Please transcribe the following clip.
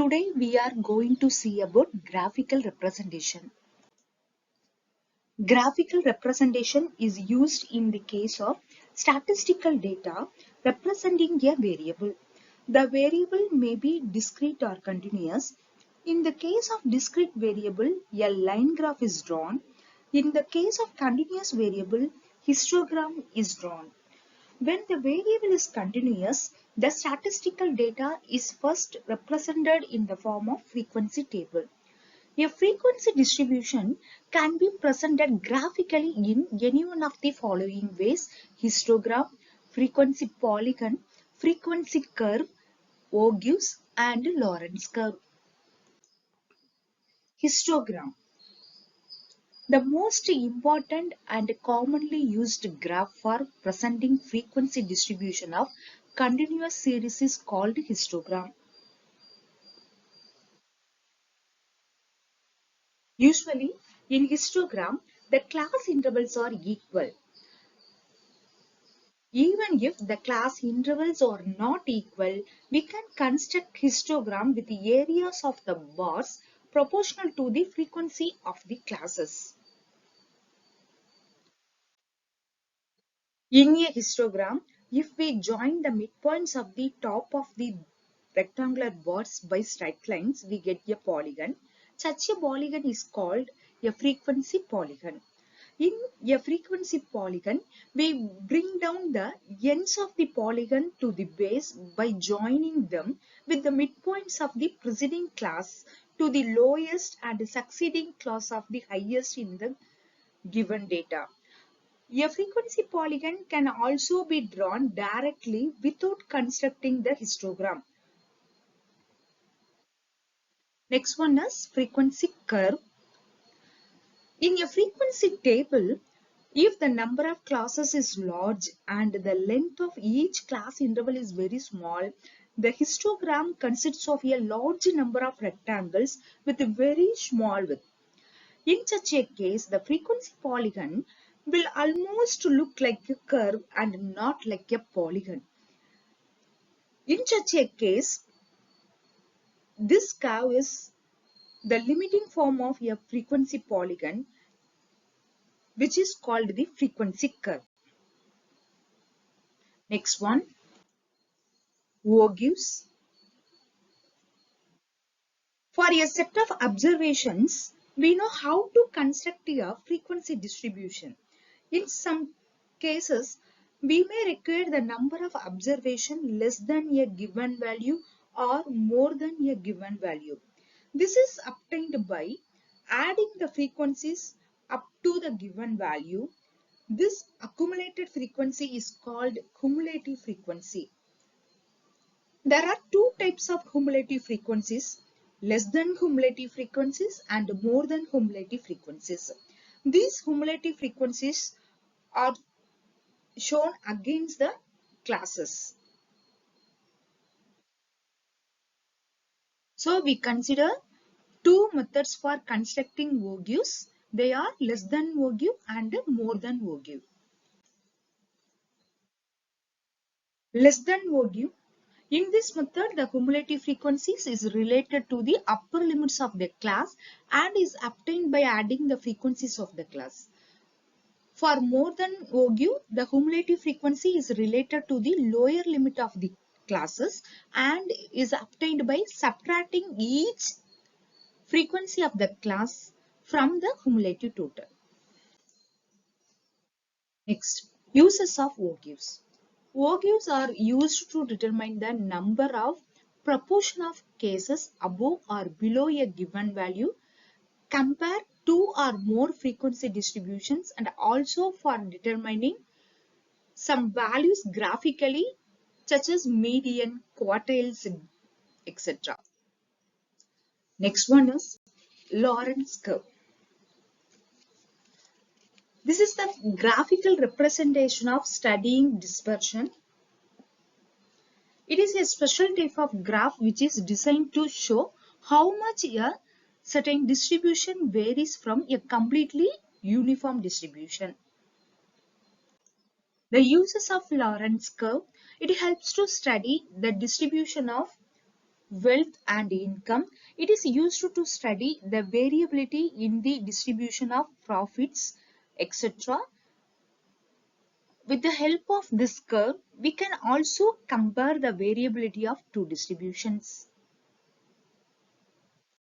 Today we are going to see about graphical representation. Graphical representation is used in the case of statistical data representing a variable. The variable may be discrete or continuous. In the case of discrete variable, a line graph is drawn. In the case of continuous variable, histogram is drawn. When the variable is continuous, the statistical data is first represented in the form of frequency table. A frequency distribution can be presented graphically in any one of the following ways: histogram, frequency polygon, frequency curve, Ogilvy, and Lorentz curve. Histogram. The most important and commonly used graph for presenting frequency distribution of continuous series is called histogram. Usually, in histogram, the class intervals are equal. Even if the class intervals are not equal, we can construct histogram with the areas of the bars proportional to the frequency of the classes. In a histogram, if we join the midpoints of the top of the rectangular bars by straight lines, we get a polygon. Such a polygon is called a frequency polygon. In a frequency polygon, we bring down the ends of the polygon to the base by joining them with the midpoints of the preceding class to the lowest and succeeding class of the highest in the given data. A frequency polygon can also be drawn directly without constructing the histogram. Next one is frequency curve. In a frequency table, if the number of classes is large and the length of each class interval is very small, the histogram consists of a large number of rectangles with a very small width. In such a case, the frequency polygon will almost look like a curve and not like a polygon. In such a case, this curve is the limiting form of a frequency polygon, which is called the frequency curve. Next one, Ogilvy. For a set of observations, we know how to construct a frequency distribution. In some cases, we may require the number of observations less than a given value or more than a given value. This is obtained by adding the frequencies up to the given value. This accumulated frequency is called cumulative frequency. There are two types of cumulative frequencies: less than cumulative frequencies and more than cumulative frequencies. These cumulative frequencies are shown against the classes. So we consider two methods for constructing Ogilvys. They are less than Ogilvy and more than Ogilvy. Less than Ogilvy. In this method, the cumulative frequencies is related to the upper limits of the class and is obtained by adding the frequencies of the class. For more than Ogilvy, the cumulative frequency is related to the lower limit of the classes and is obtained by subtracting each frequency of the class from the cumulative total. Next, uses of Ogilvys. Ogilvys are used to determine the number of proportion of cases above or below a given value, compare two or more frequency distributions, and also for determining some values graphically, such as median, quartiles, etc. Next one is Lorentz curve. This is the graphical representation of studying dispersion. It is a special type of graph which is designed to show how much a certain distribution varies from a completely uniform distribution. The uses of Lorentz curve, it helps to study the distribution of wealth and income. It is used to study the variability in the distribution of profits, etc. With the help of this curve, we can also compare the variability of two distributions.